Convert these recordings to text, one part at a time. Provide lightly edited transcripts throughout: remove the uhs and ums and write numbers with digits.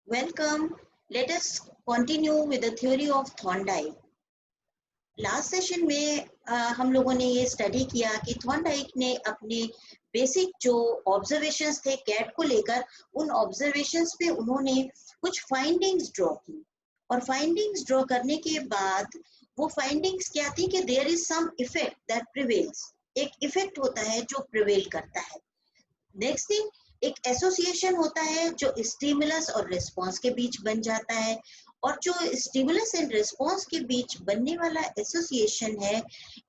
Welcome. Let us continue with the theory of Thorndike. Last session में हम लोगों ने ये स्टडी किया कि थॉर्नडाइक ने अपने बेसिक जो ऑब्जर्वेशंस थे कैट को लेकर, उन ऑब्जर्वेशंस पे उन्होंने कुछ फाइंडिंग्स ड्रॉ की और फाइंडिंग्स ड्रॉ करने के बाद वो फाइंडिंग्स क्या थी कि there is some effect that prevails, एक इफेक्ट होता है जो प्रिवेल करता है। नेक्स्ट थिंग, एक एसोसिएशन होता है जो स्टिमुलस और रिस्पॉन्स के बीच बन जाता है, और जो स्टिमुलस एंड रिस्पॉन्स के बीच बनने वाला एसोसिएशन है,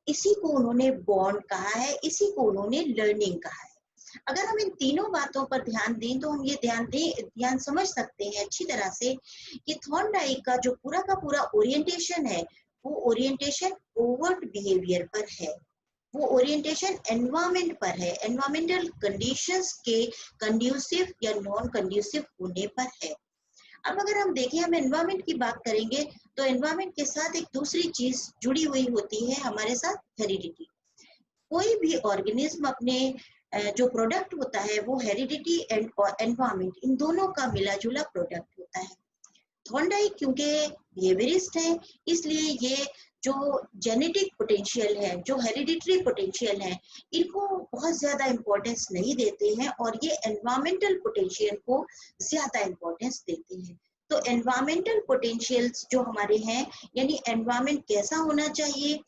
इसी को उन्होंने बॉन्ड कहा है, इसी को उन्होंने लर्निंग कहा है। अगर हम इन तीनों बातों पर ध्यान दें तो हम ये ध्यान समझ सकते हैं अच्छी तरह से कि थॉर्नडाइक का जो पूरा का पूरा ओरिएंटेशन है, वो ओरिएंटेशन ओवर्ट बिहेवियर पर है, वो ओरिएंटेशन एनवायरमेंट पर है, एनवायरमेंटल कंडीशंस के कंड्यूसिव या नॉन कंड्यूसिव होने पर है। अब अगर हम देखें, हम एनवायरमेंट की बात करेंगे तो एनवायरमेंट के साथ एक दूसरी चीज जुड़ी हुई होती है हमारे साथ, हेरिडिटी। कोई भी ऑर्गेनिज्म अपने जो प्रोडक्ट होता है वो हेरिडिटी एंड एनवायरमेंट, इन दोनों का मिला जुला प्रोडक्ट होता है। थॉर्नडाइक क्योंकि बिहेवियरिस्ट है, इसलिए ये जो जेनेटिक पोटेंशियल है, जो हेरिडिटरी पोटेंशियल है, इनको बहुत ज्यादा इम्पोर्टेंस नहीं देते हैं और ये एनवायरमेंटल पोटेंशियल को ज्यादा इम्पोर्टेंस देते हैं। तो एनवायरमेंटल पोटेंशियल्स जो हमारे हैं, यानी एनवायरमेंट कैसा होना चाहिए,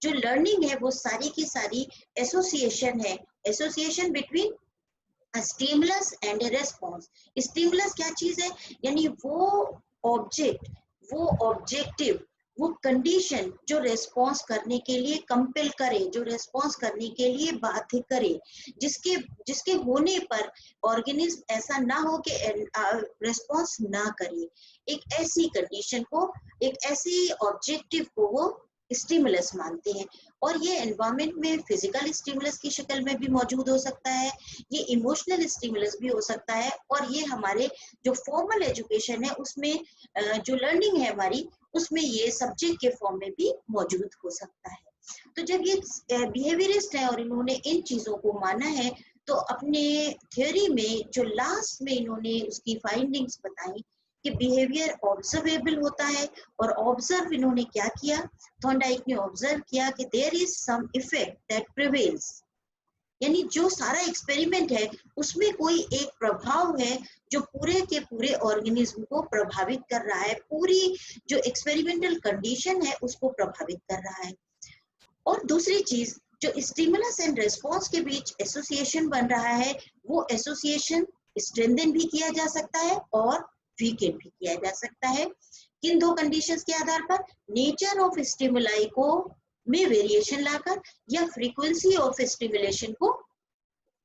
जो लर्निंग है वो सारी की सारी एसोसिएशन है, association between stimulus and response. Stimulus क्या चीज है, यानी वो ऑब्जेक्ट, वो ऑब्जेक्टिव, वो कंडीशन जो रेस्पॉन्स करने के लिए कंपेल करे, जो रेस्पॉन्स करने के लिए बाध्य करे, जिसके जिसके होने पर ऑर्गेनिज्म ऐसा ना हो कि रेस्पॉन्स ना करे, एक ऐसी कंडीशन को, एक ऐसी ऑब्जेक्टिव को वो स्टिमुलस मानते हैं। और ये एनवायरमेंट में फिजिकल स्टिमुलस की शक्ल में भी मौजूद हो सकता है, ये इमोशनल स्टिमुलस भी हो सकता है, और ये हमारे जो फॉर्मल एजुकेशन है उसमें जो लर्निंग है हमारी, उसमें ये सब्जेक्ट के फॉर्म में भी मौजूद हो सकता है। तो जब ये बिहेवियरिस्ट है और इन्होंने इन चीजों को माना है, तो अपने थ्योरी में जो लास्ट में इन्होंने उसकी फाइंडिंग्स बताई कि बिहेवियर ऑब्जर्वेबल होता है, और ऑब्जर्व इन्होंने क्या किया, थॉर्नडाइक ने ऑब्जर्व किया कि there is some effect that prevails, यानी जो सारा एक्सपेरिमेंट है उसमें कोई एक प्रभाव है जो पूरे के पूरे ऑर्गेनिज्म को प्रभावित कर रहा है, पूरी जो एक्सपेरिमेंटल कंडीशन है उसको प्रभावित कर रहा है। और दूसरी चीज, जो स्टिमुलस एंड रेस्पॉन्स के बीच एसोसिएशन बन रहा है, वो एसोसिएशन स्ट्रेंथन भी किया जा सकता है और वीकेंड भी किया जा सकता है। किन दो कंडीशंस के आधार पर, नेचर ऑफ स्टिमुलाई को में वेरिएशन लाकर, या फ्रीक्वेंसी ऑफ स्टिमुलेशन को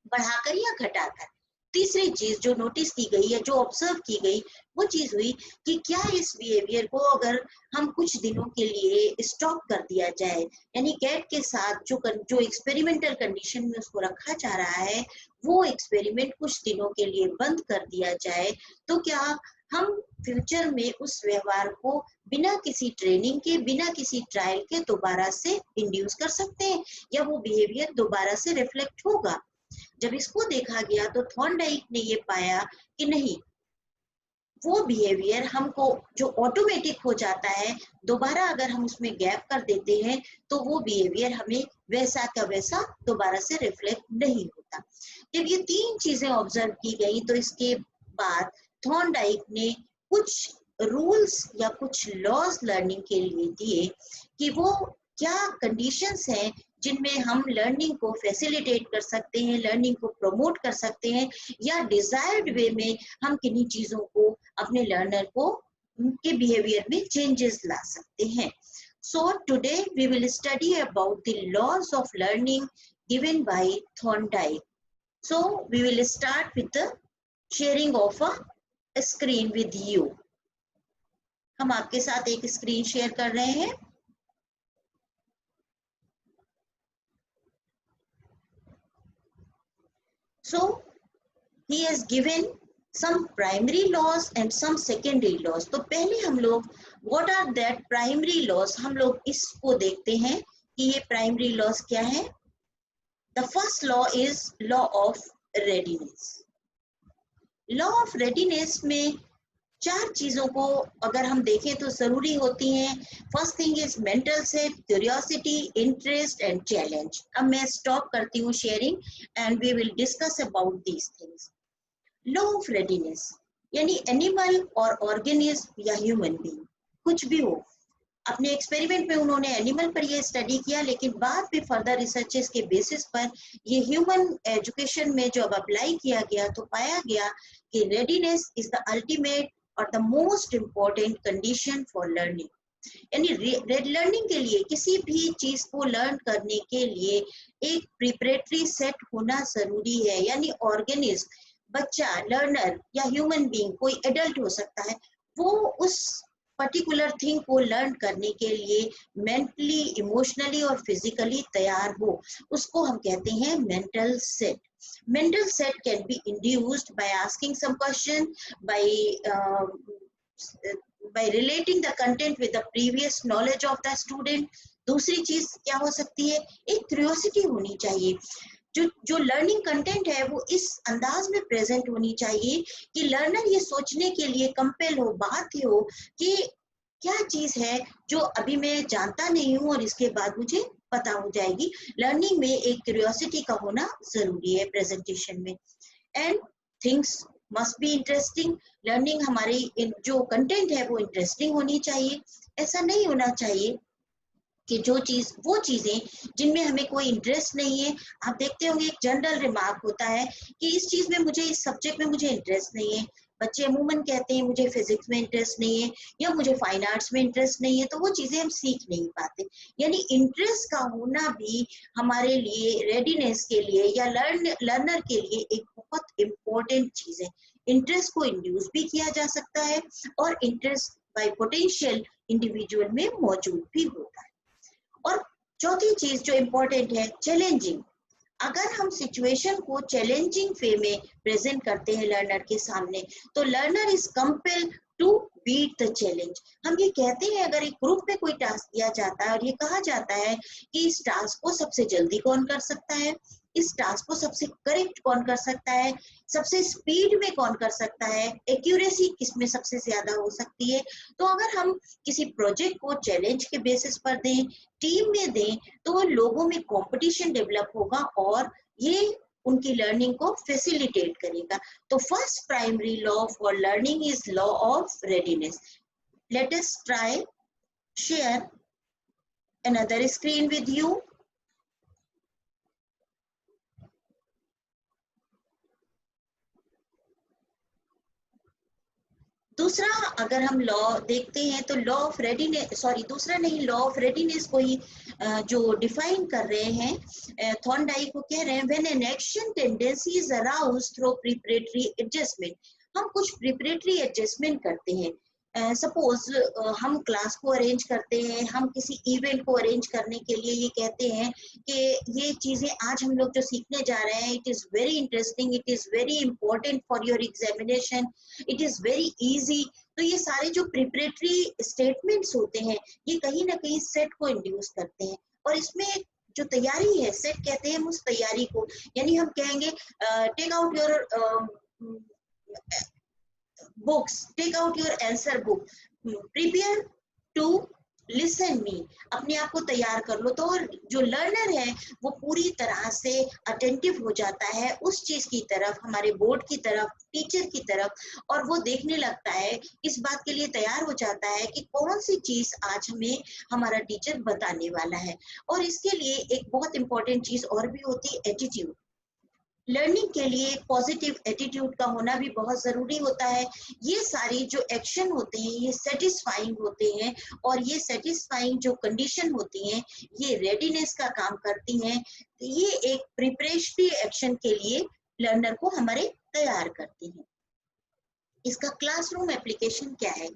बढ़ाकर या घटाकर। तीसरी चीज जो नोटिस की गई या जो ऑब्जर्व की गई, वो चीज हुई कि क्या इस बिहेवियर को अगर हम कुछ दिनों के लिए स्टॉप कर दिया जाए, यानी कैट के साथ जो एक्सपेरिमेंटल कंडीशन में उसको रखा जा रहा है, वो एक्सपेरिमेंट कुछ दिनों के लिए बंद कर दिया जाए, तो क्या हम फ्यूचर में उस व्यवहार को बिना किसी ट्रेनिंग के, बिना किसी ट्रायल के दोबारा से इंड्यूस कर सकते हैं, या वो बिहेवियर दोबारा से रिफ्लेक्ट होगा। जब इसको देखा गया तो थॉर्नडाइक ने ये पाया कि नहीं, वो बिहेवियर हमको जो ऑटोमेटिक हो जाता है, दोबारा अगर हम उसमें गैप कर देते हैं तो वो बिहेवियर हमें वैसा का वैसा दोबारा से रिफ्लेक्ट नहीं होता। जब ये तीन चीजें ऑब्जर्व की गई तो इसके बाद थॉर्नडाइक ने कुछ रूल्स या कुछ लॉज लर्निंग के लिए दिए कि वो क्या कंडीशंस हैं जिनमें हम लर्निंग को फैसिलिटेट कर सकते हैं, लर्निंग को प्रमोट कर सकते हैं, या डिजायर्ड वे में हम किन्हीं चीजों को अपने लर्नर को उनके बिहेवियर में चेंजेस ला सकते हैं। So today we will study about the laws of learning given by Thorndike. So we will start with the sharing of a screen with you. हम आपके साथ एक स्क्रीन शेयर कर रहे हैं। So he has given some primary laws and some secondary laws. तो पहले हम लोग what are that primary laws, हम लोग इसको देखते हैं कि ये primary laws क्या है। The first law is law of readiness. Law of readiness में 4 चीजों को अगर हम देखें तो जरूरी होती हैं। First thing is mental set, curiosity, interest and challenge. अब मैं स्टॉप करती हूँ sharing and we will discuss about these things. Law of readiness, यानी एनिमल और ऑर्गेनिज्म या ह्यूमन बीइंग, कुछ भी हो। अपने एक्सपेरिमेंट में उन्होंने एनिमल पर ये स्टडी किया, लेकिन बाद में फर्दर रिसर्चेस के बेसिस पर ये ह्यूमन एजुकेशन में जब अप्लाई किया गया तो पाया गया कि रेडीनेस इज द अल्टीमेट और the most important condition for learning. यानी लर्निंग के लिए, किसी भी चीज को लर्न करने के लिए एक प्रिपरेटरी सेट होना जरूरी है। यानी ऑर्गेनिज्म, बच्चा, लर्नर या ह्यूमन बीइंग, कोई एडल्ट हो सकता है, वो उस पर्टिकुलर थिंग को लर्न करने के लिए मेंटली, इमोशनली और फिजिकली तैयार हो, उसको हम कहते हैं mental set. Mental set can be induced by asking some question, by relating the content with the previous knowledge of the student। दूसरी चीज क्या हो सकती है, एक क्यूरियोसिटी होनी चाहिए। जो लर्निंग कंटेंट है वो इस अंदाज में प्रेजेंट होनी चाहिए कि लर्नर ये सोचने के लिए कंपेल हो, बाध्य हो कि क्या चीज है जो अभी मैं जानता नहीं हूँ और इसके बाद मुझे पता हो जाएगी। लर्निंग में एक क्यूरियोसिटी का होना जरूरी है प्रेजेंटेशन में। And things must be interesting. Learning हमारी जो कंटेंट है वो इंटरेस्टिंग होनी चाहिए। ऐसा नहीं होना चाहिए कि वो चीजें जिनमें हमें कोई इंटरेस्ट नहीं है। आप देखते होंगे एक जनरल रिमार्क होता है कि इस चीज में मुझे, इस सब्जेक्ट में मुझे इंटरेस्ट नहीं है। बच्चे अमूमन कहते हैं मुझे फिजिक्स में इंटरेस्ट नहीं है या मुझे फाइन आर्ट्स में इंटरेस्ट नहीं है, तो वो चीजें हम सीख नहीं पाते। यानी इंटरेस्ट का होना भी हमारे लिए, रेडीनेस के लिए या लर्नर के लिए एक बहुत इम्पोर्टेंट चीज है। इंटरेस्ट को इंड्यूस भी किया जा सकता है और इंटरेस्ट बाय पोटेंशियल इंडिविजुअल में मौजूद भी होता है। और चौथी चीज जो इम्पोर्टेंट है, चैलेंजिंग। अगर हम सिचुएशन को चैलेंजिंग वे में प्रेजेंट करते हैं लर्नर के सामने, तो learner is compel to beat the challenge. हम ये कहते हैं, अगर एक ग्रुप में कोई टास्क दिया जाता है और ये कहा जाता है कि इस टास्क को सबसे जल्दी कौन कर सकता है, इस टास्क को सबसे करेक्ट कौन कर सकता है, सबसे स्पीड में कौन कर सकता है, एक्यूरेसी किसमें सबसे ज्यादा हो सकती है। तो अगर हम किसी प्रोजेक्ट को चैलेंज के बेसिस पर दें, टीम में दें, तो लोगों में कंपटीशन डेवलप होगा और ये उनकी लर्निंग को फैसिलिटेट करेगा। तो first primary law for learning is law of readiness. Let us try share another screen with you। दूसरा अगर हम लॉ देखते हैं तो लॉ ऑफ रेडीनेस, सॉरी दूसरा नहीं, लॉ ऑफ रेडीनेस को ही जो डिफाइन कर रहे हैं, थॉर्नडाइक को कह रहे हैं, when an action tendency is aroused through preparatory adjustment. हम कुछ प्रिपरेटरी एडजस्टमेंट करते हैं। सपोज हम क्लास को अरेंज करते हैं, हम किसी इवेंट को अरेंज करने के लिए ये कहते हैं कि ये चीजें आज हम लोग जो सीखने जा रहे हैं, it is very interesting, it is very important for your examination, it is very easy. तो ये सारे जो प्रिपरेटरी स्टेटमेंट्स होते हैं, ये कहीं ना कहीं सेट को इंड्यूस करते हैं। और इसमें जो तैयारी है, सेट कहते हैं उस तैयारी को। यानी हम कहेंगे take out your books, take out your answer book, prepare to listen me। अपने आप को तैयार कर लो। तो जो लर्नर है वो पूरी तरह से अटेंटिव हो जाता है उस चीज की तरफ, हमारे बोर्ड की तरफ, टीचर की तरफ, और वो देखने लगता है, इस बात के लिए तैयार हो जाता है कि कौन सी चीज आज हमें हमारा टीचर बताने वाला है। और इसके लिए एक बहुत इंपॉर्टेंट चीज और भी होती है, एटीट्यूड। लर्निंग के लिए पॉजिटिव एटीट्यूड का होना भी बहुत जरूरी होता है। ये सारी जो एक्शन होते हैं ये सेटिस्फाइंग होते हैं, और ये सेटिस्फाइंग जो कंडीशन होती हैं ये रेडीनेस का काम करती हैं। ये एक प्रिपरेटरी एक्शन के लिए लर्नर को हमारे तैयार करती हैं। इसका क्लासरूम एप्लीकेशन क्या है?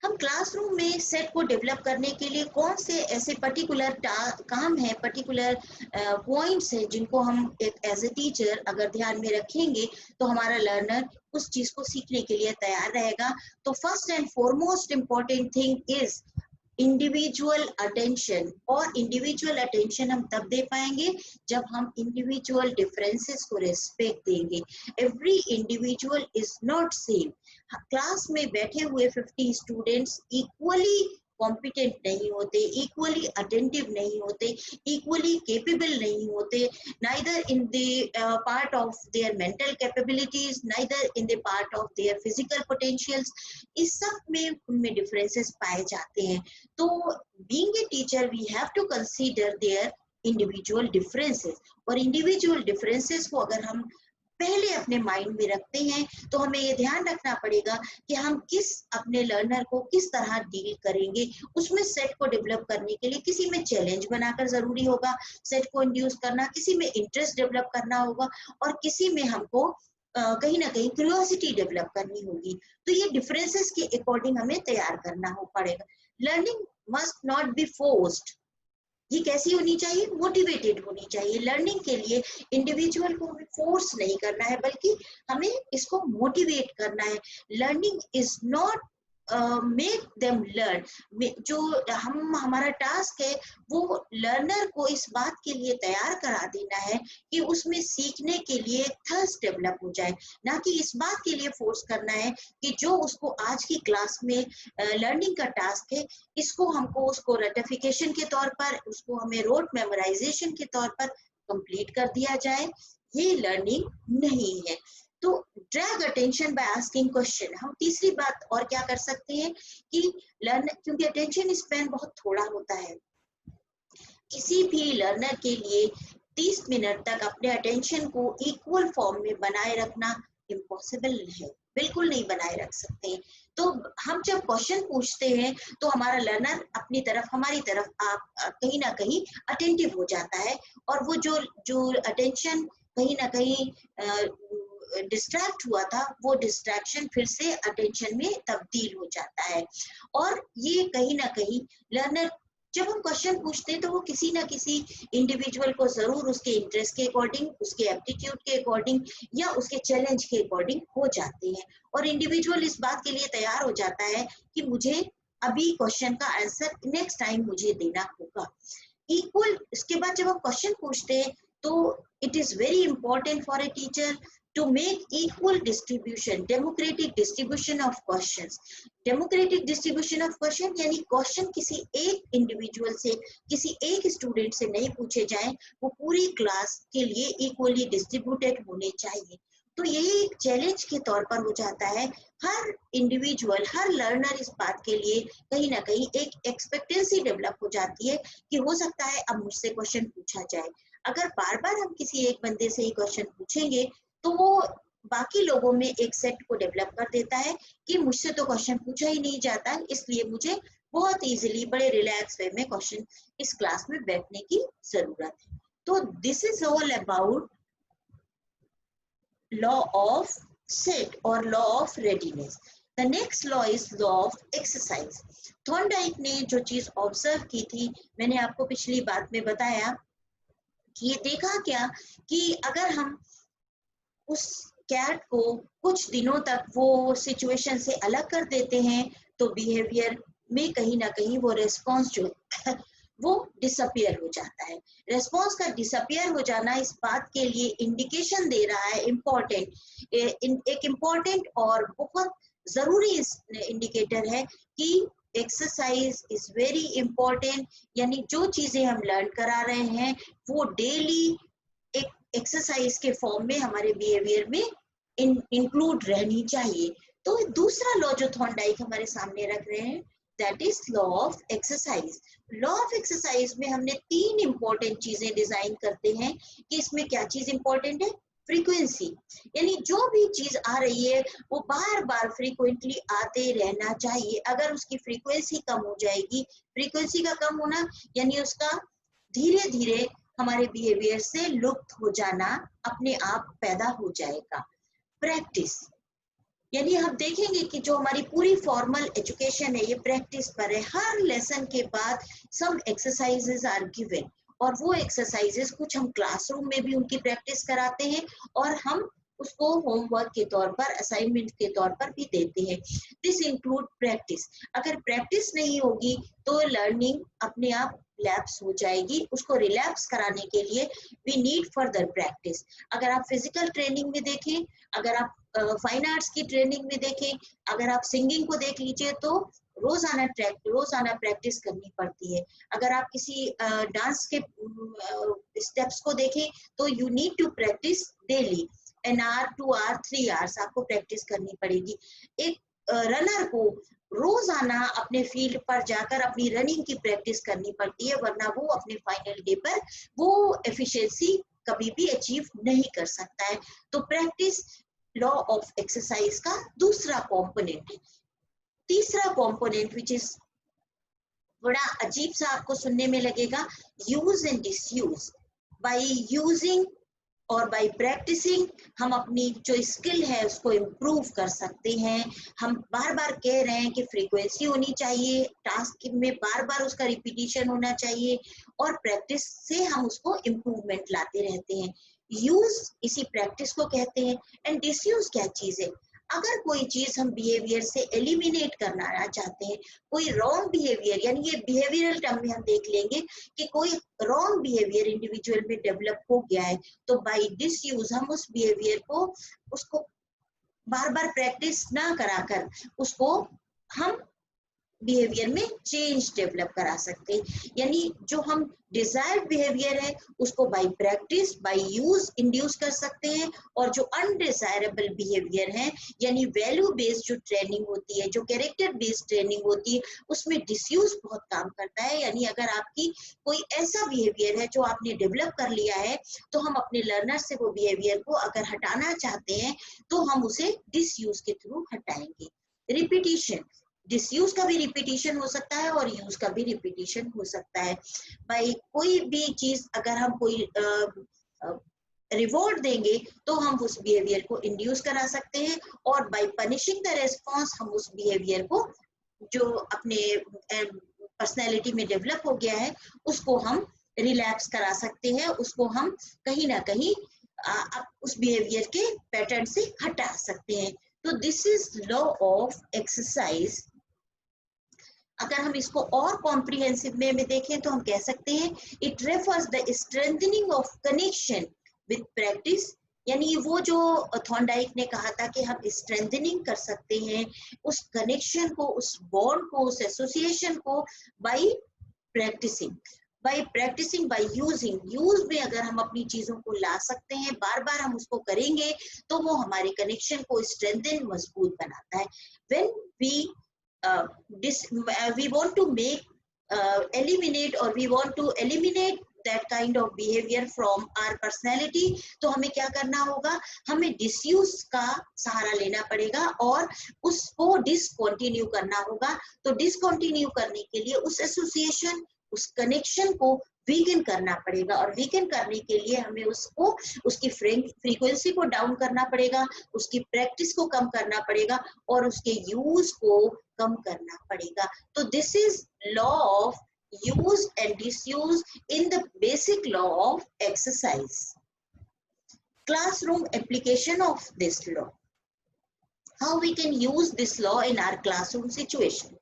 हम क्लासरूम में सेट को डेवलप करने के लिए कौन से ऐसे पर्टिकुलर काम है, पर्टिकुलर पॉइंट्स है जिनको हम एक एज ए टीचर अगर ध्यान में रखेंगे तो हमारा लर्नर उस चीज को सीखने के लिए तैयार रहेगा। तो first and foremost important thing is individual attention, और इंडिविजुअल अटेंशन हम तब दे पाएंगे जब हम इंडिविजुअल डिफरेंसेस को रिस्पेक्ट देंगे। Every individual is not same. Class में बैठे हुए 50 स्टूडेंट्स इक्वली कॉम्पिटेंट नहीं होते, इक्वली अटेंटिव नहीं होते, इक्वली केपेबल नहीं होते, neither in the part of their mental capabilities, neither in the part of their physical potentials. इस सब में उनमें डिफरेंसेस पाए जाते हैं। तो being a teacher we have to consider their individual differences, और इंडिविजुअल डिफरेंसेस को अगर हम पहले अपने माइंड में रखते हैं तो हमें ये ध्यान रखना पड़ेगा कि हम किस अपने लर्नर को किस तरह डील करेंगे। उसमें सेट को डेवलप करने के लिए किसी में चैलेंज बनाकर जरूरी होगा, सेट को इंड्यूस करना, किसी में इंटरेस्ट डेवलप करना होगा, और किसी में हमको कहीं ना कहीं क्यूरियोसिटी डेवलप करनी होगी। तो ये डिफरेंसेस के अकॉर्डिंग हमें तैयार करना हो पड़ेगा। Learning must not be forced. ये कैसी होनी चाहिए? मोटिवेटेड होनी चाहिए। लर्निंग के लिए इंडिविजुअल को हमें फोर्स नहीं करना है, बल्कि हमें इसको मोटिवेट करना है। Learning is not make them learn. जो हमारा टास्क है वो लर्नर को इस बात के लिए तैयार करा देना है कि उसमें सीखने के लिए थर्स्ट डेवलप हो जाए, ना कि इस बात के लिए फोर्स करना है कि जो उसको आज की क्लास में लर्निंग का टास्क है, इसको हमको उसको रेटिफिकेशन के तौर पर, उसको हमें रोट मेमोराइजेशन के तौर पर कंप्लीट कर दिया जाए। ये लर्निंग नहीं है। तो drag attention by asking question. हम तीसरी बात और क्या कर सकते हैं कि लर्न, क्योंकि अटेंशन स्पैन बहुत थोड़ा होता है, किसी भी लर्नर के लिए 30 मिनट तक अपने अटेंशन को इक्वल फॉर्म में बनाए रखना इम्पॉसिबल है, बिल्कुल नहीं बनाए रख सकते। तो हम जब क्वेश्चन पूछते हैं तो हमारा लर्नर अपनी तरफ, हमारी तरफ आप कहीं ना कहीं अटेंटिव हो जाता है, और वो जो अटेंशन कहीं ना कहीं डिस्ट्रैक्ट हुआ था, वो डिस्ट्रैक्शन फिर से अटेंशन में तब्दील हो जाता है। और ये कहीं ना कहीं लर्नर, जब हम क्वेश्चन पूछते हैं तो वो किसी ना किसी इंडिविजुअल को जरूर उसके इंटरेस्ट के अकॉर्डिंग, उसके एप्टीट्यूड के अकॉर्डिंग या उसके चैलेंज के अकॉर्डिंग हो जाते हैं, और इंडिविजुअल इस बात के लिए तैयार हो जाता है कि मुझे अभी क्वेश्चन का आंसर नेक्स्ट टाइम मुझे देना होगा। इक्वल, इसके बाद जब हम क्वेश्चन पूछते हैं तो it is very important for a teacher to make equal distribution, democratic distribution of questions. Democratic distribution of question यानी क्वेश्चन किसी एक इंडिविजुअल से, किसी एक स्टूडेंट से नहीं पूछे जाएं, वो पूरी क्लास के लिए इक्वली डिस्ट्रीब्यूटेड होने चाहिए। तो यही एक चैलेंज के तौर पर हो जाता है। हर इंडिविजुअल, हर लर्नर इस बात के लिए कहीं ना कहीं एक एक्सपेक्टेंसी डेवलप हो जाती है कि हो सकता है अब मुझसे क्वेश्चन पूछा जाए। अगर बार बार हम किसी एक बंदे से ही क्वेश्चन पूछेंगे तो वो बाकी लोगों में एक सेट को डेवलप कर देता है कि मुझसे तो क्वेश्चन पूछा ही नहीं जाता, इसलिए मुझे बहुत इजीली बड़े रिलैक्स वे में क्वेश्चन इस क्लास में बैठने की जरूरत है। तो this is all about law of set और law of readiness. The next law is law of exercise. Thorndike ने जो चीज ऑब्जर्व की थी, मैंने आपको पिछली बात में बताया कि ये देखा क्या कि अगर हम उस कैट को कुछ दिनों तक वो सिचुएशन से अलग कर देते हैं तो बिहेवियर में कहीं ना कहीं वो रेस्पॉन्स जो है वो डिसअपियर हो जाता है। रेस्पॉन्स का डिसअपियर हो जाना इस बात के लिए इंडिकेशन दे रहा है, एक इम्पोर्टेंट और बहुत जरूरी इंडिकेटर है कि एक्सरसाइज इज वेरी इंपॉर्टेंट। यानी जो चीजें हम लर्न करा रहे हैं वो डेली एक एक्सरसाइज के फॉर्म में हमारे बिहेवियर में इंक्लूड रहनी चाहिए। तो दूसरा लॉ जो थॉर्नडाइक हमारे सामने रख रहे हैं, that is law of exercise. Law of exercise में हमने 3 इंपॉर्टेंट चीजें डिजाइन करते हैं कि इसमें क्या चीज इंपॉर्टेंट है? फ्रीक्वेंसी। यानी जो भी चीज आ रही है वो बार बार फ्रीक्वेंटली आते रहना चाहिए। अगर उसकी फ्रीक्वेंसी कम हो जाएगी, फ्रीक्वेंसी का कम होना यानी उसका धीरे धीरे हमारे बिहेवियर से लुप्त हो जाना अपने आप पैदा हो जाएगा। प्रैक्टिस, यानी हम देखेंगे कि जो हमारी पूरी फॉर्मल एजुकेशन है ये प्रैक्टिस पर है। हर लेसन के बाद सम एक्सरसाइजेस आर गिवन, और वो एक्सरसाइजेस कुछ हम क्लासरूम में भी उनकी प्रैक्टिस कराते हैं और हम उसको होमवर्क के तौर पर, असाइनमेंट के तौर पर भी देते हैं। This include practice. अगर प्रैक्टिस नहीं होगी तो लर्निंग अपने आप लैप्स हो जाएगी। उसको रिलैप्स कराने के लिए वी नीड फर्दर प्रैक्टिस। अगर आप फिजिकल ट्रेनिंग में देखें, अगर आप फाइन आर्ट्स की ट्रेनिंग में देखें, अगर आप सिंगिंग को देख लीजिए तो रोजाना प्रैक्टिस करनी पड़ती है। अगर आप किसी डांस के स्टेप्स को देखें तो you need to practice daily, an hour, 2 hour, 3 hours आपको प्रैक्टिस करनी पड़ेगी। एक रनर को रोजाना अपने फील्ड पर जाकर अपनी रनिंग की प्रैक्टिस करनी पड़ती है, वरना वो अपने फाइनल डे पर वो एफिशिएंसी कभी भी अचीव नहीं कर सकता है। तो प्रैक्टिस लॉ ऑफ एक्सरसाइज का दूसरा कंपोनेंट है। तीसरा कंपोनेंट विच इज बड़ा अजीब सा आपको सुनने में लगेगा, use and disuse. By using और बाय प्रैक्टिसिंग हम अपनी जो स्किल है उसको इम्प्रूव कर सकते हैं। हम बार बार कह रहे हैं कि फ्रीक्वेंसी होनी चाहिए, टास्क में बार बार उसका रिपीटिशन होना चाहिए, और प्रैक्टिस से हम उसको इम्प्रूवमेंट लाते रहते हैं। यूज इसी प्रैक्टिस को कहते हैं। एंड डिसयूज क्या चीज है? अगर कोई चीज हम बिहेवियर से एलिमिनेट करना चाहते हैं, कोई रॉन्ग बिहेवियर, यानी ये बिहेवियरल टर्म में हम देख लेंगे कि कोई रॉन्ग बिहेवियर इंडिविजुअल में डेवलप हो गया है, तो बाय डिसयूज हम उस बिहेवियर को, उसको बार बार प्रैक्टिस ना कराकर उसको हम बिहेवियर में चेंज डेवलप करा सकते हैं। यानी जो हम डिजायर्ड बिहेवियर है उसको bye practice, by use induce कर सकते हैं, और जो अनडिजायरेबल बिहेवियर है, यानी वैल्यू बेस्ड जो ट्रेनिंग होती है, जो कैरेक्टर बेस्ड ट्रेनिंग होती है, उसमें डिसयूज बहुत काम करता है। यानी अगर आपकी कोई ऐसा बिहेवियर है जो आपने डेवलप कर लिया है, तो हम अपने लर्नर से वो बिहेवियर को अगर हटाना चाहते हैं तो हम उसे डिसयूज के थ्रू हटाएंगे। रिपीटिशन, डिसयूज का भी रिपीटिशन हो सकता है और यूज का भी रिपीटिशन हो सकता है। भाई कोई भी चीज अगर हम कोई रिवॉर्ड देंगे तो हम उस बिहेवियर को इंड्यूस करा सकते हैं, और बाय पनिशिंग द रेस्पॉन्स हम उस बिहेवियर को जो अपने पर्सनैलिटी में डेवलप हो गया है उसको हम रिलैप्स करा सकते हैं, उसको हम कहीं ना कहीं उस बिहेवियर के पैटर्न से हटा सकते हैं। तो this is law of exercise. अगर हम इसको और कॉम्प्रिहेंसिव में देखें तो हम कह सकते हैं it refers the strengthening of connection with practice. यानी वो जो थॉर्नडाइक ने कहा था कि हम स्ट्रेंथनिंग कर सकते हैं उस कनेक्शन को, उस बॉन्ड को, उस एसोसिएशन को by practicing. By using, use में अगर हम अपनी चीजों को ला सकते हैं, बार बार हम उसको करेंगे तो वो हमारे कनेक्शन को स्ट्रेंथन, मजबूत बनाता है। When we want to make eliminate, or we want to eliminate that kind of behavior from our personality, तो हमें क्या करना होगा? हमें डिसयूज का सहारा लेना पड़ेगा और उसको डिसकंटिन्यू करना होगा। तो डिसकंटिन्यू करने के लिए उस एसोसिएशन, उस कनेक्शन को वीकन करना पड़ेगा, और वीकन करने के लिए हमें उसको, उसकी फ्रीक्वेंसी को डाउन करना पड़ेगा, उसकी प्रैक्टिस को कम करना पड़ेगा, और उसके यूज को कम करना पड़ेगा। तो this is law of use and disuse in the basic law of exercise. Classroom application of this law, how we can use this law in our classroom situation.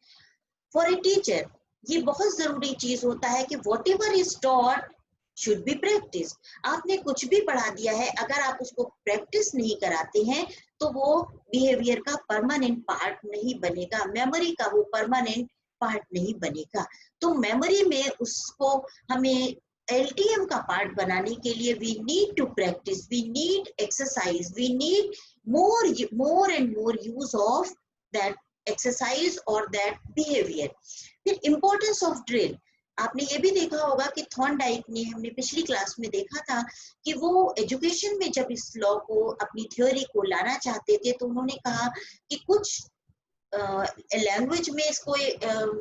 For a teacher ये बहुत जरूरी चीज होता है कि whatever is taught should be practice. आपने कुछ भी पढ़ा दिया है, अगर आप उसको प्रैक्टिस नहीं कराते हैं तो वो बिहेवियर का परमानेंट पार्ट नहीं बनेगा, मेमोरी का वो परमानेंट पार्ट नहीं बनेगा। तो मेमोरी में उसको हमें LTM का पार्ट बनाने के लिए we need to practice, we need exercise, we need more and more use of that exercise or that behavior. फिर इम्पोर्टेंस ऑफ ड्रिल, आपने ये भी देखा होगा कि थॉर्नडाइक ने, हमने पिछली क्लास में देखा था कि वो एजुकेशन में जब इस लॉ को, अपनी थ्योरी को लाना चाहते थे, तो उन्होंने कहा कि कुछ लैंग्वेज में इसको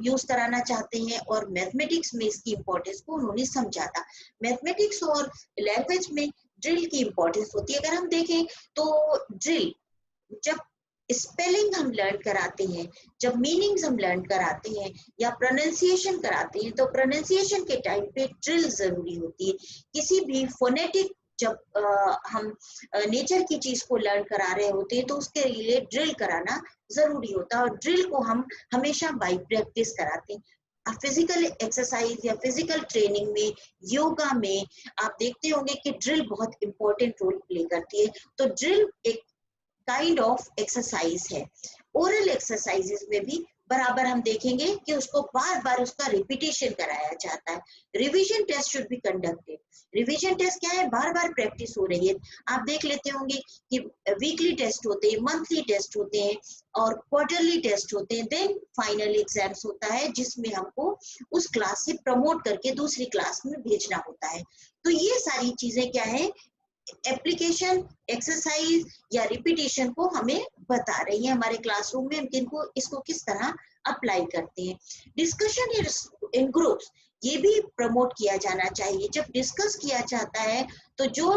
यूज कराना चाहते हैं और मैथमेटिक्स में इसकी इम्पोर्टेंस को उन्होंने समझा था। मैथमेटिक्स और लैंग्वेज में ड्रिल की इम्पोर्टेंस होती है। अगर हम देखें तो ड्रिल, जब स्पेलिंग हम लर्न कराते हैं, जब मीनिंग्स हम लर्न कराते हैं या प्रोनाउंसिएशन कराते हैं, तो प्रोनाउंसिएशन के टाइम पे ड्रिल जरूरी होती है। किसी भी फोनेटिक जब हम नेचर की चीज को लर्न करा रहे होते हैं तो उसके लिए ड्रिल कराना जरूरी होता है, और ड्रिल को हम हमेशा बाय प्रैक्टिस कराते हैं। फिजिकल एक्सरसाइज या फिजिकल ट्रेनिंग में, योगा में आप देखते होंगे कि ड्रिल बहुत इंपॉर्टेंट रोल प्ले करती है। तो ड्रिल एक काइंड ऑफ एक्सरसाइज है। ओरल एक्सरसाइजेस में भी बराबर हम देखेंगे कि उसको बार बार उसका रिपीटेशन कराया जाता है। Revision test should be conducted. Revision test क्या है? बार बार प्रैक्टिस हो रही है। आप देख लेते होंगे कि वीकली टेस्ट होते हैं, मंथली टेस्ट होते हैं और क्वार्टरली टेस्ट होते हैं, देन फाइनल एग्जाम्स होता है जिसमें हमको उस क्लास से प्रमोट करके दूसरी क्लास में भेजना होता है। तो ये सारी चीजें क्या है, एप्लीकेशन, एक्सरसाइज या रिपीटेशन को हमें बता रही है हमारे क्लासरूम में इनको इसको किस तरह अप्लाई करते हैं। डिस्कशन इन ग्रुप्स ये भी प्रमोट किया जाना चाहिए। जब डिस्कस किया जाता है तो जो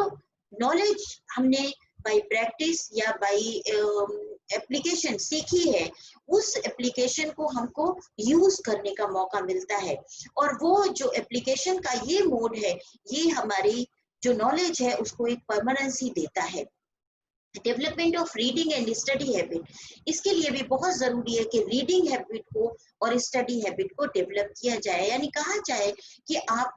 नॉलेज हमने बाय प्रैक्टिस या बाय एप्लीकेशन सीखी है, उस एप्लीकेशन को हमको यूज करने का मौका मिलता है। और वो जो एप्लीकेशन का ये मोड है, ये हमारी जो नॉलेज है उसको एक परमानेंसी देता है। Development of reading and study habit, इसके लिए भी बहुत जरूरी है कि रीडिंग हैबिट को और स्टडी हैबिट को डेवलप किया जाए। यानी कहा जाए कि आप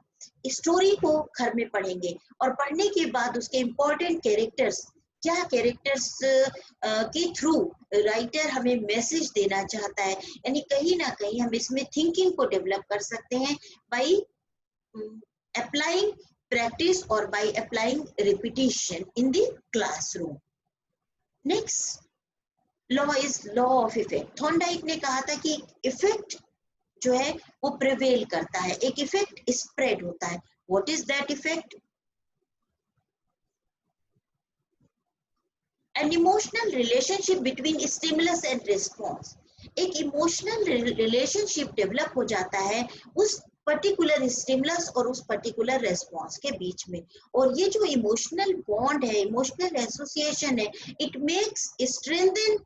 स्टोरी को घर में पढ़ेंगे और पढ़ने के बाद उसके इम्पोर्टेंट कैरेक्टर्स, क्या कैरेक्टर्स के थ्रू राइटर हमें मैसेज देना चाहता है, यानी कहीं ना कहीं हम इसमें थिंकिंग को डेवलप कर सकते हैं by applying practice or by applying repetition in the classroom. Next law is law of effect. Thorndike ने कहा था कि इफेक्ट जो है वो प्रिवेल करता है, एक इफेक्ट स्प्रेड होता है। What is that effect? An emotional relationship between stimulus and response. एक इमोशनल रिलेशनशिप डेवलप हो जाता है उस पर्टिकुलर स्टिमुलस और उस पर्टिकुलर रेस्पॉन्स के बीच में। और ये जो इमोशनल बॉन्ड है, इमोशनल एसोसिएशन है, इट मेक्स स्ट्रेंथन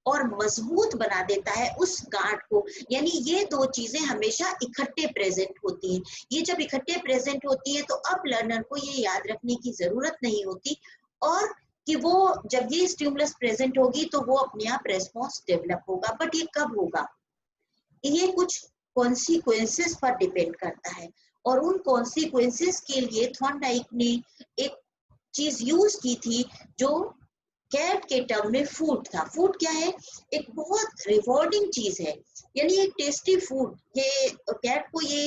और मजबूत बना देता है उस गांठ को। यानी ये दो चीजें हमेशा इकट्ठे प्रेजेंट होती हैं। ये जब इकट्ठे प्रेजेंट होती है तो अब लर्नर को ये याद रखने की जरूरत नहीं होती, और कि वो जब ये स्टिमुलस प्रेजेंट होगी तो वो अपने आप रेस्पॉन्स डेवलप होगा। बट ये कब होगा? ये कुछ कॉन्सिक्वेंसेस पर डिपेंड करता है, और उन कॉन्सिक्वेंसेस के लिए थॉर्नडाइक ने एक चीज यूज की थी जो कैट के टर्म में फूड था। फूड क्या है? एक बहुत रिवॉर्डिंग चीज है, यानी एक टेस्टी फूड। ये कैट को ये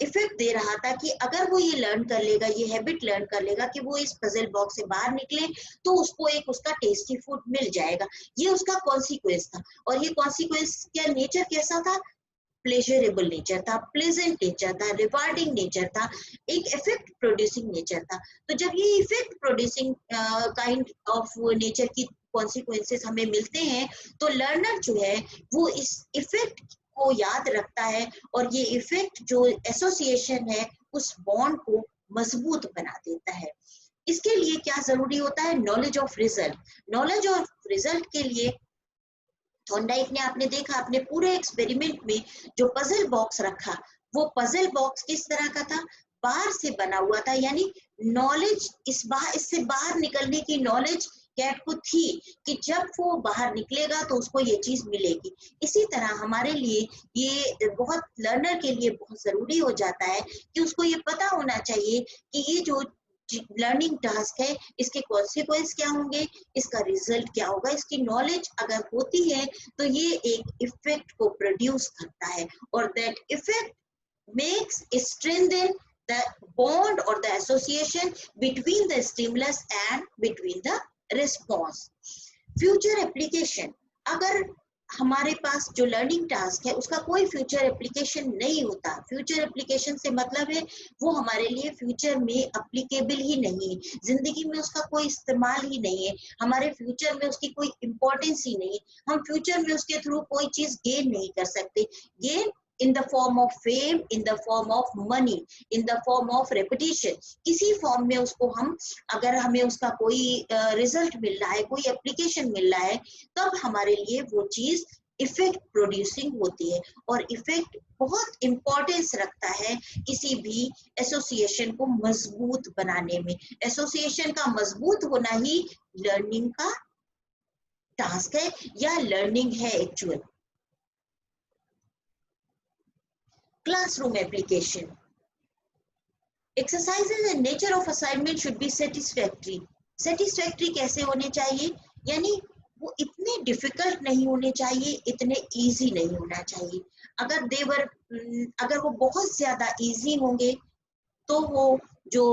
इफेक्ट दे रहा था कि अगर वो ये लर्न कर लेगा, ये हैबिट लर्न कर लेगा कि वो इस पजल बॉक्स से बाहर निकले तो उसको एक उसका टेस्टी फूड मिल जाएगा। ये उसका कॉन्सिक्वेंस था। और ये कॉन्सिक्वेंस क्या नेचर कैसा था? प्लेजरेबल नेचर था, प्लेजेंट नेचर था, रिवार्डिंग नेचर था, एक इफेक्ट प्रोड्यूसिंग नेचर था। तो जब ये effect producing kind of nature की कॉन्सिक्वेंसेस हमें मिलते हैं तो लर्नर जो है वो इस इफेक्ट को याद रखता है, और ये इफेक्ट जो एसोसिएशन है उस बॉन्ड को मजबूत बना देता है। इसके लिए क्या जरूरी होता है? Knowledge of result. Knowledge of result के लिए थॉर्नडाइक ने, आपने देखा अपने पूरे एक्सपेरिमेंट में जो पजल बॉक्स रखा, वो पजल बॉक्स किस तरह का था? बाहर से बना हुआ था। यानी नॉलेज इससे बाहर निकलने की नॉलेज कैट को थी कि जब वो बाहर निकलेगा तो उसको ये चीज मिलेगी। इसी तरह हमारे लिए ये बहुत लर्नर के लिए बहुत जरूरी हो जाता है कि उसको ये पता होना चाहिए कि ये जो लर्निंग टास्क है इसके कॉन्सिक्वेंस क्या होंगे, इसका रिजल्ट क्या होगा। इसकी नॉलेज अगर होती है तो ये एक इफेक्ट को प्रोड्यूस करता है, और that effect makes strengthen the bond or the association between the stimulus and between the response. Future application, अगर हमारे पास जो लर्निंग टास्क है उसका कोई फ्यूचर एप्लीकेशन नहीं होता, फ्यूचर एप्लीकेशन से मतलब है वो हमारे लिए फ्यूचर में एप्लीकेबल ही नहीं है, जिंदगी में उसका कोई इस्तेमाल ही नहीं है, हमारे फ्यूचर में उसकी कोई इंपॉर्टेंस ही नहीं है, हम फ्यूचर में उसके थ्रू कोई चीज गेन नहीं कर सकते। Gain in the form of fame, in the form of money, in the form of repetition, किसी फॉर्म में उसको हम, अगर हमें उसका कोई रिजल्ट मिल रहा है, कोई एप्लीकेशन मिल रहा है, तब हमारे लिए वो चीज इफेक्ट प्रोड्यूसिंग होती है, और इफेक्ट बहुत इंपॉर्टेंस रखता है किसी भी एसोसिएशन को मजबूत बनाने में। एसोसिएशन का मजबूत होना ही लर्निंग का टास्क है या लर्निंग है actual. Classroom application, exercises and nature of assignment should be satisfactory। satisfactory कैसे होने चाहिए, यानी वो इतने डिफिकल्ट नहीं होने चाहिए, इतने इजी नहीं होना चाहिए। अगर वो बहुत ज्यादा इजी होंगे तो वो जो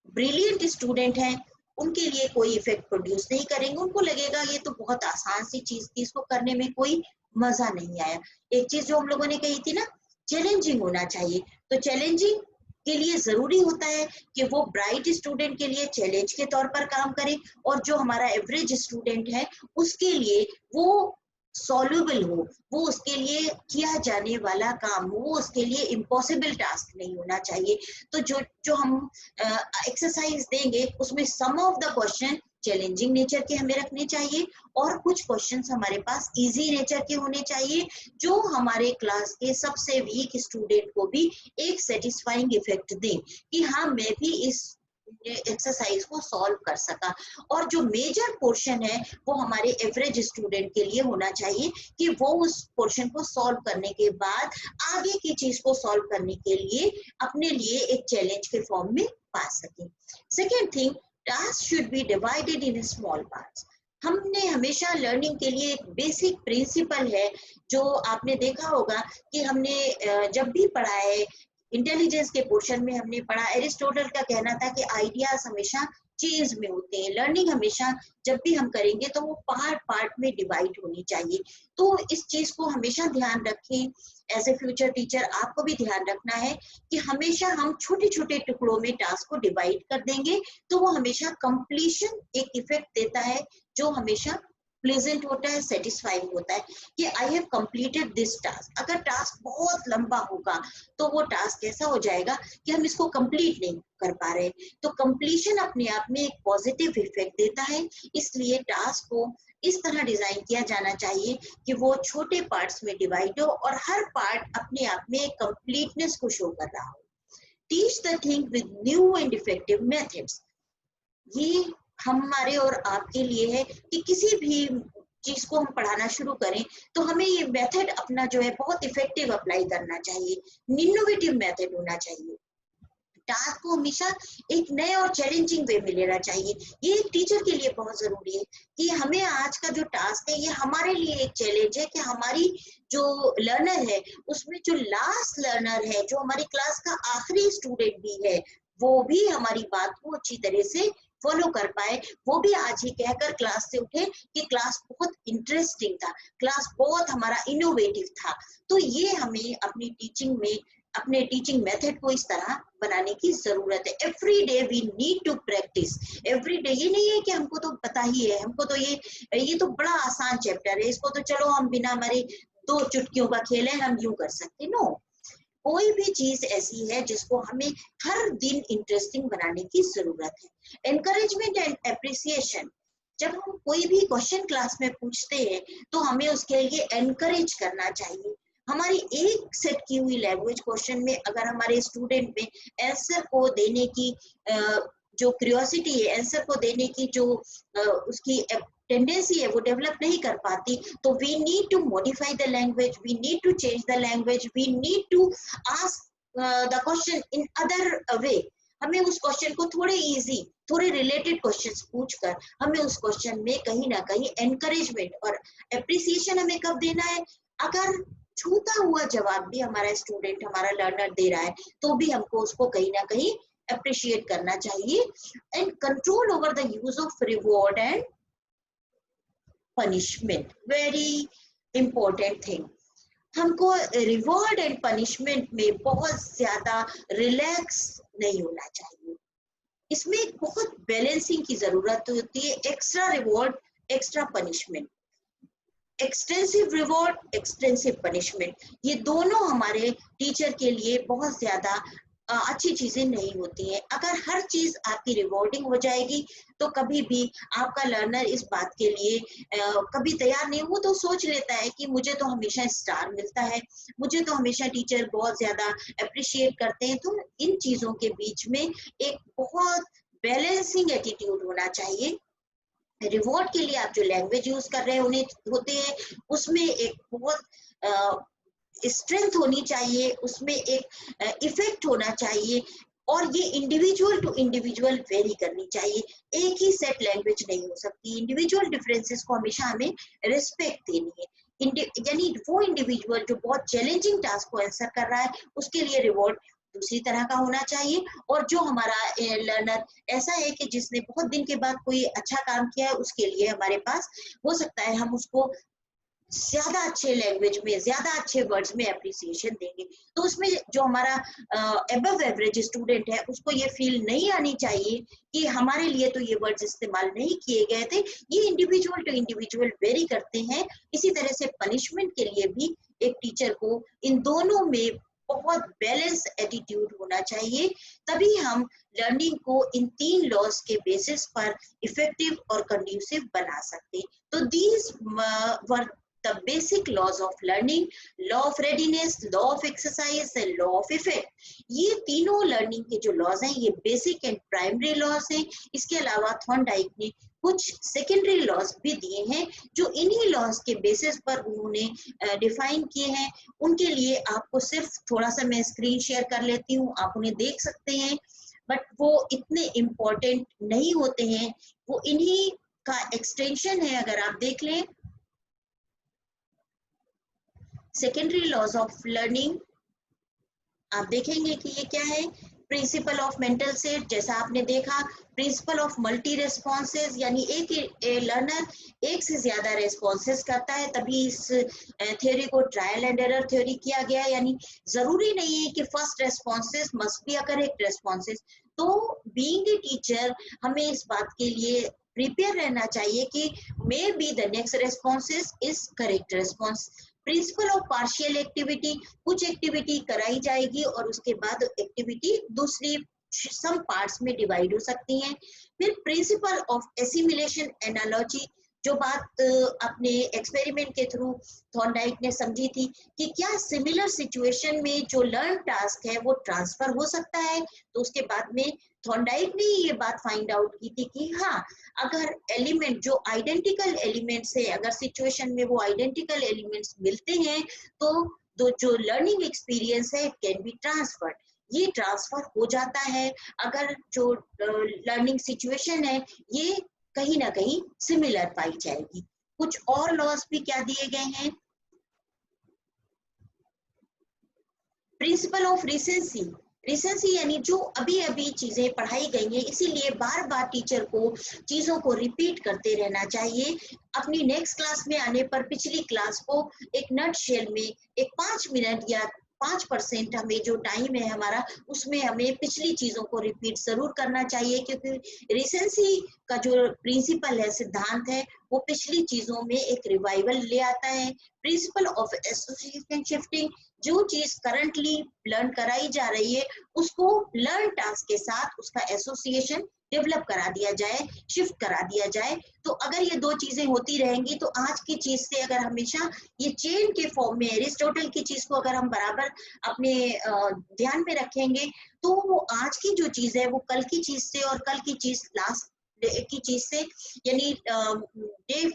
ब्रिलियंट स्टूडेंट हैं उनके लिए कोई इफेक्ट प्रोड्यूस नहीं करेंगे, उनको लगेगा ये तो बहुत आसान सी चीज थी, इसको करने में कोई मजा नहीं आया। एक चीज जो हम लोगों ने कही थी ना, चैलेंजिंग होना चाहिए। तो चैलेंजिंग के लिए जरूरी होता है कि वो ब्राइट स्टूडेंट के लिए चैलेंज के तौर पर काम करे, और जो हमारा एवरेज स्टूडेंट है उसके लिए वो सॉल्युबल हो, वो उसके लिए किया जाने वाला काम हो, वो उसके लिए इम्पॉसिबल टास्क नहीं होना चाहिए। तो जो जो हम एक्सरसाइज देंगे उसमें some of the question challenging nature के हमें रखने चाहिए, और कुछ क्वेश्चंस हमारे पास इजी नेचर के होने चाहिए, जो हमारे क्लास के सबसे वीक स्टूडेंट को भी एक सेटिस्फाइंग इफेक्ट दें कि हाँ मैं भी इस एक्सरसाइज को सॉल्व कर सका। और जो मेजर पोर्शन है वो हमारे एवरेज स्टूडेंट के लिए होना चाहिए कि वो उस पोर्शन को सॉल्व करने के बाद आगे की चीज को सॉल्व करने के लिए अपने लिए एक चैलेंज के फॉर्म में पा सके। Second thing, task should be divided in small parts. हमने हमेशा लर्निंग के लिए एक बेसिक प्रिंसिपल है जो आपने देखा होगा कि हमने जब भी पढ़ा है, इंटेलिजेंस के पोर्शन में हमने पढ़ा, एरिस्टोटल का कहना था कि आइडियाज हमेशा चेंज में होते हैं। लर्निंग हमेशा जब भी हम करेंगे तो वो पार्ट पार्ट में डिवाइड होनी चाहिए। तो इस चीज को हमेशा ध्यान रखें। एज ए फ्यूचर टीचर आपको भी ध्यान रखना है कि हमेशा हम छोटे छोटे टुकड़ों में टास्क को डिवाइड कर देंगे तो वो हमेशा कंप्लीशन एक इफेक्ट देता है जो हमेशा प्लेजेंट होता है, सेटिस्फाइंग होता है कि I have completed this task. अगर टास्क बहुत लंबा होगा तो वो टास्क ऐसा हो जाएगा कि हम इसको कंप्लीट नहीं कर पा रहे। तो कंप्लीशन अपने आप में एक पॉजिटिव इफेक्ट देता है, इसलिए टास्क को इस तरह डिजाइन किया जाना चाहिए कि वो छोटे पार्ट्स में डिवाइड हो और हर पार्ट अपने आप में एक कंप्लीटनेस को शो कर रहा हो। Teach the thing with new and effective methods. ये हमारे और आपके लिए है कि किसी भी चीज को हम पढ़ाना शुरू करें तो हमें ये मेथड अपना जो है बहुत इफेक्टिव अप्लाई करना चाहिए, इनोवेटिव मेथड होना चाहिए। टास्क को हमेशा एक नए और चैलेंजिंग वे में लेना चाहिए। ये एक टीचर के लिए बहुत जरूरी है कि हमें आज का जो टास्क है ये हमारे लिए एक चैलेंज है कि हमारी जो लर्नर है उसमें जो लास्ट लर्नर है, जो हमारी क्लास का आखिरी स्टूडेंट भी है, वो भी हमारी बात को अच्छी तरह से फॉलो कर पाए। वो भी आज ही कहकर क्लास से उठे कि क्लास बहुत इंटरेस्टिंग था, क्लास बहुत हमारा इनोवेटिव था। तो ये हमें अपनी टीचिंग में, अपने टीचिंग मेथड को इस तरह बनाने की जरूरत है। Every day we need to practice. Every day, ये नहीं है कि हमको तो पता ही है, हमको तो ये तो बड़ा आसान चैप्टर है, इसको तो चलो हम बिना हमारे 2 चुटकियों का खेल है हम यूं कर सकते। नो, कोई भी चीज ऐसी है जिसको हमें हर दिन इंटरेस्टिंग बनाने की जरूरत है। Encouragement and appreciation. जब हम कोई भी क्वेश्चन क्लास में पूछते हैं तो हमें उसके लिए एनकरेज करना चाहिए। हमारी एक सेट की हुई लैंग्वेज क्वेश्चन में अगर हमारे स्टूडेंट में आंसर को देने की जो क्यूरियोसिटी है, आंसर को देने की जो उसकी टेंडेंसी है वो डेवलप नहीं कर पाती, तो we need to modify the language, we need to change the language, we need to ask the question in other way. हमें उस क्वेश्चन को थोड़े इजी, थोड़े रिलेटेड क्वेश्चंस पूछकर हमें उस क्वेश्चन में कहीं ना कहीं एनकरेजमेंट और एप्रिसिएशन हमें कब देना है, अगर छूता हुआ जवाब भी हमारा स्टूडेंट, हमारा लर्नर दे रहा है तो भी हमको उसको कहीं ना कहीं अप्रिशिएट करना चाहिए। And control over the use of reward and punishment, very important thing. हमको रिवॉर्ड एंड पनिशमेंट में बहुत ज्यादा रिलैक्स नहीं होना चाहिए, इसमें एक बहुत बैलेंसिंग की जरूरत होती है। Extra reward, extra punishment, extensive reward, extensive punishment, ये दोनों हमारे टीचर के लिए बहुत ज्यादा अच्छी चीजें नहीं होती हैं। अगर हर चीज आपकी रिवॉर्डिंग हो जाएगी तो कभी भी आपका लर्नर इस बात के लिए कभी तैयार नहीं, वो तो सोच लेता है कि मुझे तो हमेशा स्टार मिलता है, मुझे तो हमेशा टीचर बहुत ज्यादा अप्रिशिएट करते हैं। तो इन चीजों के बीच में एक बहुत बैलेंसिंग एटीट्यूड होना चाहिए। रिवॉर्ड के लिए आप जो लैंग्वेज यूज कर रहे हैं उन्हें होते हैं, उसमें एक बहुत स्ट्रेंथ होनी चाहिए, उसमें एक इफेक्ट होना चाहिए, और ये इंडिविजुअल टू इंडिविजुअल वेरी करनी चाहिए। एक ही सेट लैंग्वेज नहीं हो सकती, इंडिविजुअल डिफरेंसेस को हमेशा हमें रिस्पेक्ट देनी है। यानी वो इंडिविजुअल जो बहुत चैलेंजिंग टास्क को आंसर कर रहा है उसके लिए रिवॉर्ड दूसरी तरह का होना चाहिए, और जो हमारा लर्नर ऐसा है कि जिसने बहुत दिन के बाद कोई अच्छा काम किया है उसके लिए हमारे पास हो सकता है हम उसको ज्यादा अच्छे लैंग्वेज में, ज्यादा अच्छे वर्ड्स में अप्रिसिएशन देंगे। तो उसमें जो हमारा अबव एवरेज स्टूडेंट है उसको ये फील नहीं आनी चाहिए कि हमारे लिए तो ये वर्ड्स इस्तेमाल नहीं किए गए थे। ये इंडिविजुअल टू इंडिविजुअल वेरी करते हैं। इसी तरह से पनिशमेंट के लिए भी एक टीचर को इन दोनों में बहुत बैलेंस एटीट्यूड होना चाहिए, तभी हम लर्निंग को इन 3 लॉज के बेसिस पर इफेक्टिव और कंड्यूसिव बना सकते हैं। तो these were the basic laws of learning, law of readiness, law of exercise and law of effect। ये तीनों लर्निंग के जो लॉज हैं ये बेसिक एंड प्राइमरी लॉज हैं। इसके अलावा थॉर्नडाइक ने कुछ सेकेंडरी लॉज भी दिए हैं जो इन्हीं लॉज के बेसिस पर उन्होंने डिफाइन किए हैं। उनके लिए आपको सिर्फ थोड़ा सा मैं स्क्रीन शेयर कर लेती हूँ, आप उन्हें देख सकते हैं, बट वो इतने इम्पोर्टेंट नहीं होते हैं, वो इन्हीं का एक्सटेंशन है। अगर आप देख लें सेकेंडरी लॉज ऑफ लर्निंग, आप देखेंगे कि ये क्या है। प्रिंसिपल ऑफ मेंटल सेट, जैसा आपने देखा, प्रिंसिपल ऑफ मल्टी रेस्पॉन्सेज, यानी एक लर्नर एक से ज्यादा रेस्पॉन्सेज करता है, तभी इस थ्योरी को ट्रायल एंड एरर थ्योरी किया गया। यानी जरूरी नहीं है कि first responses must be a correct responses. तो बीइंग ए टीचर हमें इस बात के लिए प्रिपेयर रहना चाहिए कि may be the next responses is correct response. Principle of partial activity, कुछ एक्टिविटी कराई जाएगी और उसके बाद एक्टिविटी दूसरी सम पार्ट्स में डिवाइड हो सकती हैं। फिर प्रिंसिपल ऑफ एसिमिलेशन एनालॉजी, जो बात अपने एक्सपेरिमेंट के थ्रू थॉर्नडाइक ने समझी थी कि क्या सिमिलर सिचुएशन में जो लर्न टास्क है वो ट्रांसफर हो सकता है। तो उसके बाद में थॉर्नडाइक ने ये बात फाइंड आउट की थी कि हाँ, अगर एलिमेंट जो आइडेंटिकल एलिमेंट्स है, अगर सिचुएशन में वो आइडेंटिकल एलिमेंट्स मिलते हैं तो जो लर्निंग एक्सपीरियंस है कैन बी ट्रांसफर्ड, ये ट्रांसफर हो जाता है अगर जो लर्निंग सिचुएशन है ये कहीं ना कहीं सिमिलर पाई जाएगी। कुछ और लॉज भी क्या दिए गए हैं। प्रिंसिपल ऑफ रिसेंसी, रिसेंसी यानी जो अभी अभी चीजें पढ़ाई गई हैं इसीलिए बार बार टीचर को चीजों को रिपीट करते रहना चाहिए। अपनी नेक्स्ट क्लास में आने पर पिछली क्लास को एक नट शेल में एक 5 मिनट या 5% हमें जो टाइम है हमारा उसमें हमें पिछली चीजों को रिपीट जरूर करना चाहिए, क्योंकि रिसेंसी का जो प्रिंसिपल है, सिद्धांत है, वो पिछली चीजों में एक रिवाइवल ले आता है। प्रिंसिपल ऑफ एसोसिएशन शिफ्टिंग, जो चीज करंटली लर्न कराई जा रही है उसको लर्न टास्क के साथ उसका एसोसिएशन डेवलप करा दिया जाए, शिफ्ट करा दिया जाए। तो अगर ये दो चीजें होती रहेंगी तो आज की चीज से अगर हमेशा ये चेन के फॉर्म में एरिस्टोटल की चीज को अगर हम बराबर अपने ध्यान में रखेंगे तो वो आज की जो चीज है वो कल की चीज से और कल की चीज लास्ट की चीज से, यानी डे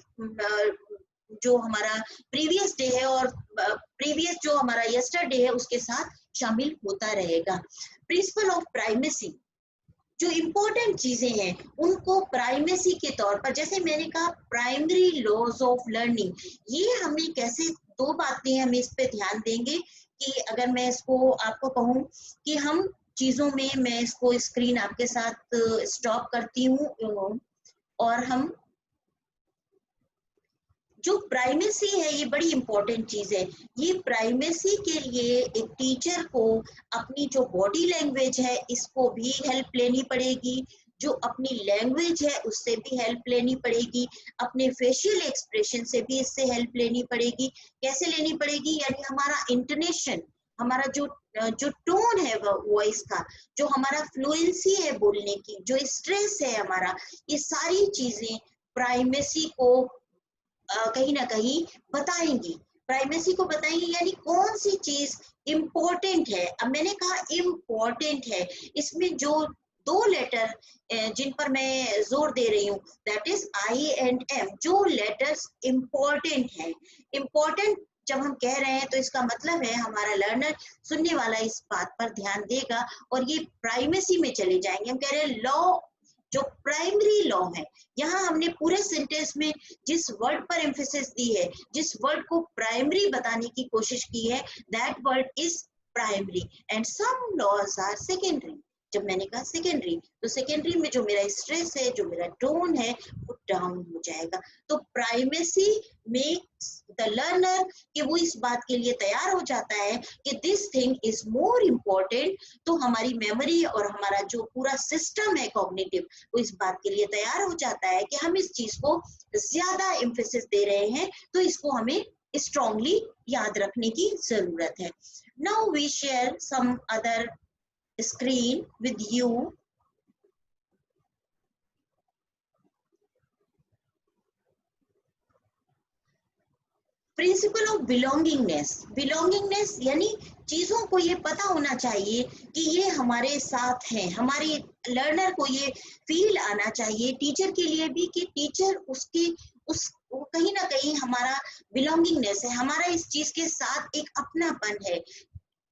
जो हमारा प्रीवियस डे है और प्रीवियस जो हमारा यस्टरडे है उसके साथ शामिल होता रहेगा। प्रिंसिपल ऑफ प्राइमेसी, जो इम्पोर्टेंट चीजें हैं उनको प्राइमेसी के तौर पर, जैसे मैंने कहा प्राइमरी लॉज ऑफ लर्निंग, ये हमें कैसे, दो बातें हमें इस पे ध्यान देंगे कि अगर मैं इसको आपको कहूँ कि हम चीजों में, मैं इसको स्क्रीन आपके साथ स्टॉप करती हूँ और हम जो प्राइमेसी है ये बड़ी इंपॉर्टेंट चीज है। ये प्राइमेसी के लिए एक टीचर को अपनी जो बॉडी लैंग्वेज है इसको भी हेल्प लेनी पड़ेगी, जो अपनी लैंग्वेज है उससे भी हेल्प लेनी पड़ेगी, अपने फेशियल एक्सप्रेशन से भी इससे हेल्प लेनी पड़ेगी। कैसे लेनी पड़ेगी, यानी हमारा इंटोनेशन, हमारा जो टोन है वॉइस का, जो हमारा फ्लुएंसी है बोलने की, जो स्ट्रेस है हमारा, ये सारी चीजें प्राइमेसी को कहीं ना कहीं बताएंगी। प्राइमेसी को बताएंगी यानी कौन सी चीज इम्पोर्टेंट है। अब मैंने कहा इम्पोर्टेंट है, इसमें जो दो लेटर जिन पर मैं जोर दे रही हूँ, that is I and M, जो लेटर्स इम्पोर्टेंट है। इम्पोर्टेंट जब हम कह रहे हैं तो इसका मतलब है हमारा लर्नर, सुनने वाला इस बात पर ध्यान देगा और ये प्राइमेसी में चले जाएंगे। हम कह रहे हैं लॉ, जो प्राइमरी लॉ है, यहाँ हमने पूरे सेंटेंस में जिस वर्ड पर एम्फेसिस दी है, जिस वर्ड को प्राइमरी बताने की कोशिश की है, that word is primary and some laws are secondary. जब मैंने कहा सेकेंडरी, तो सेकेंडरी में जो मेरा स्ट्रेस है, जो मेरा टोन है, वो डाउन हो जाएगा। तो प्राइमेसी मेक्स द लर्नर कि वो इस बात के लिए तैयार हो जाता है कि this thing is more important. तो हमारी मेमोरी और हमारा जो पूरा सिस्टम है कॉग्निटिव, वो इस बात के लिए तैयार हो जाता है कि हम इस चीज को ज्यादा एम्फेसिस दे रहे हैं, तो इसको हमें स्ट्रांगली याद रखने की जरूरत है। Now we share some other screen with you. Principle of belongingness. Belongingness यानी चीजों को ये पता होना चाहिए कि ये हमारे साथ हैं। हमारे लर्नर को ये फील आना चाहिए, टीचर के लिए भी, कि टीचर उसकी उस कहीं ना कहीं हमारा बिलोंगिंगनेस है, हमारा इस चीज के साथ एक अपनापन है।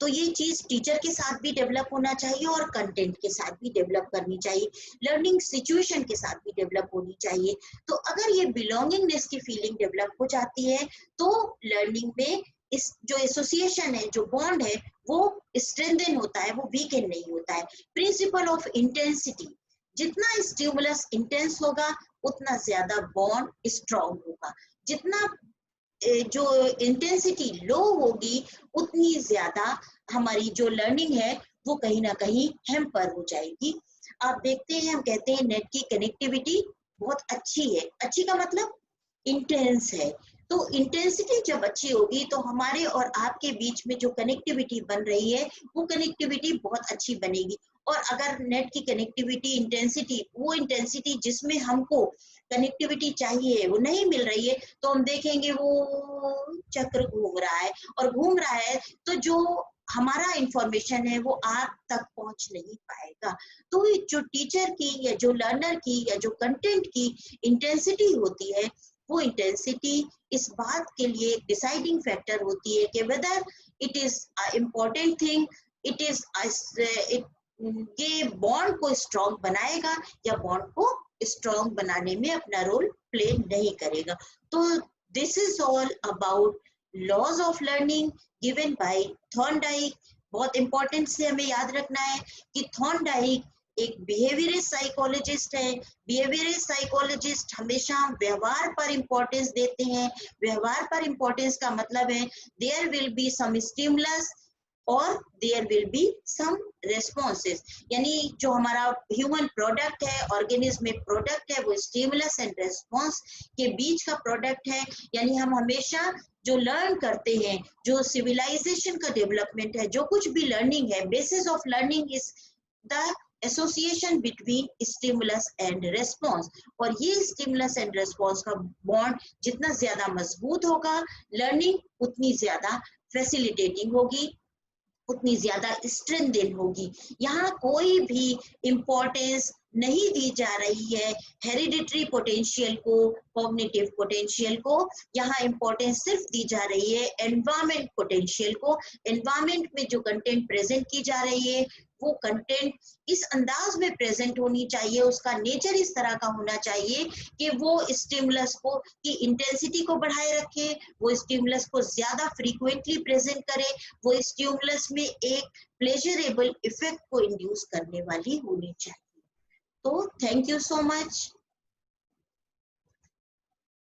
तो ये चीज टीचर के साथ भी डेवलप होना चाहिए और कंटेंट के साथ भी डेवलप करनी चाहिए, लर्निंग सिचुएशन के साथ भी डेवलप होनी चाहिए। तो अगर ये बिलोंगिंगनेस की फीलिंग डेवलप हो जाती है तो लर्निंग में इस जो एसोसिएशन है, जो बॉन्ड है, वो स्ट्रेंथन होता है, वो वीकन नहीं होता है। प्रिंसिपल ऑफ इंटेंसिटी, जितना स्टिमुलस इंटेंस होगा उतना ज्यादा बॉन्ड स्ट्रांग होगा, जितना जो इंटेंसिटी लो होगी उतनी ज्यादा हमारी जो लर्निंग है वो कहीं ना कहीं हैम्पर हो जाएगी। आप देखते हैं, हम कहते हैं नेट की कनेक्टिविटी बहुत अच्छी है। अच्छी का मतलब इंटेंस है। तो इंटेंसिटी जब अच्छी होगी तो हमारे और आपके बीच में जो कनेक्टिविटी बन रही है वो कनेक्टिविटी बहुत अच्छी बनेगी। और अगर नेट की कनेक्टिविटी इंटेंसिटी, वो इंटेंसिटी जिसमें हमको कनेक्टिविटी चाहिए वो नहीं मिल रही है, तो हम देखेंगे वो चक्र घूम रहा है, और घूम रहा है तो जो हमारा इंफॉर्मेशन है वो आप तक पहुंच नहीं पाएगा। तो जो टीचर की या जो लर्नर की या जो कंटेंट की इंटेंसिटी होती है, वो इंटेंसिटी इस बात के लिए डिसाइडिंग फैक्टर होती है कि whether it is important thing, it is ये बॉन्ड को स्ट्रॉन्ग बनाएगा या बॉन्ड को स्ट्रॉन्ग बनाने में अपना रोल प्ले नहीं करेगा। तो this is all about laws of learning given by Thorndike. बहुत इंपॉर्टेंट से हमें याद रखना है कि थॉर्नडाइक एक बिहेवियरिस्ट साइकोलॉजिस्ट है। बिहेवियरिस्ट साइकोलॉजिस्ट हमेशा व्यवहार पर इंपॉर्टेंस देते हैं। व्यवहार पर इंपॉर्टेंस का मतलब है there will be some stimulus और there will be some responses, यानी जो हमारा ह्यूमन प्रोडक्ट है, ऑर्गेनिज्म में प्रोडक्ट है, वो स्टिमुलस एंड रेस्पॉन्स के बीच का प्रोडक्ट है। यानी हम हमेशा जो लर्न करते हैं, जो सिविलाइजेशन का डेवलपमेंट है, जो कुछ भी लर्निंग है, basis of learning is the association between stimulus and response. और ये स्टिमुलस एंड रेस्पॉन्स का बॉन्ड जितना ज्यादा मजबूत होगा, लर्निंग उतनी ज्यादा फैसिलिटेटिंग होगी, उतनी ज्यादा स्ट्रेंथन होगी। यहाँ कोई भी इम्पोर्टेंस नहीं दी जा रही है हेरिडिटरी पोटेंशियल को, कॉग्निटिव पोटेंशियल को। यहाँ इम्पोर्टेंस सिर्फ दी जा रही है एनवायरमेंट पोटेंशियल को। एनवायरमेंट में जो कंटेंट प्रेजेंट की जा रही है वो कंटेंट इस अंदाज में प्रेजेंट होनी चाहिए, उसका नेचर इस तरह का होना चाहिए कि वो स्टिमुलस को की इंटेंसिटी को बढ़ाए रखे, वो स्टिमुलस को ज्यादा फ्रीक्वेंटली प्रेजेंट करे, वो स्टिमुलस में एक प्लेजरेबल इफेक्ट को इंड्यूस करने वाली होनी चाहिए। तो थैंक यू सो मच।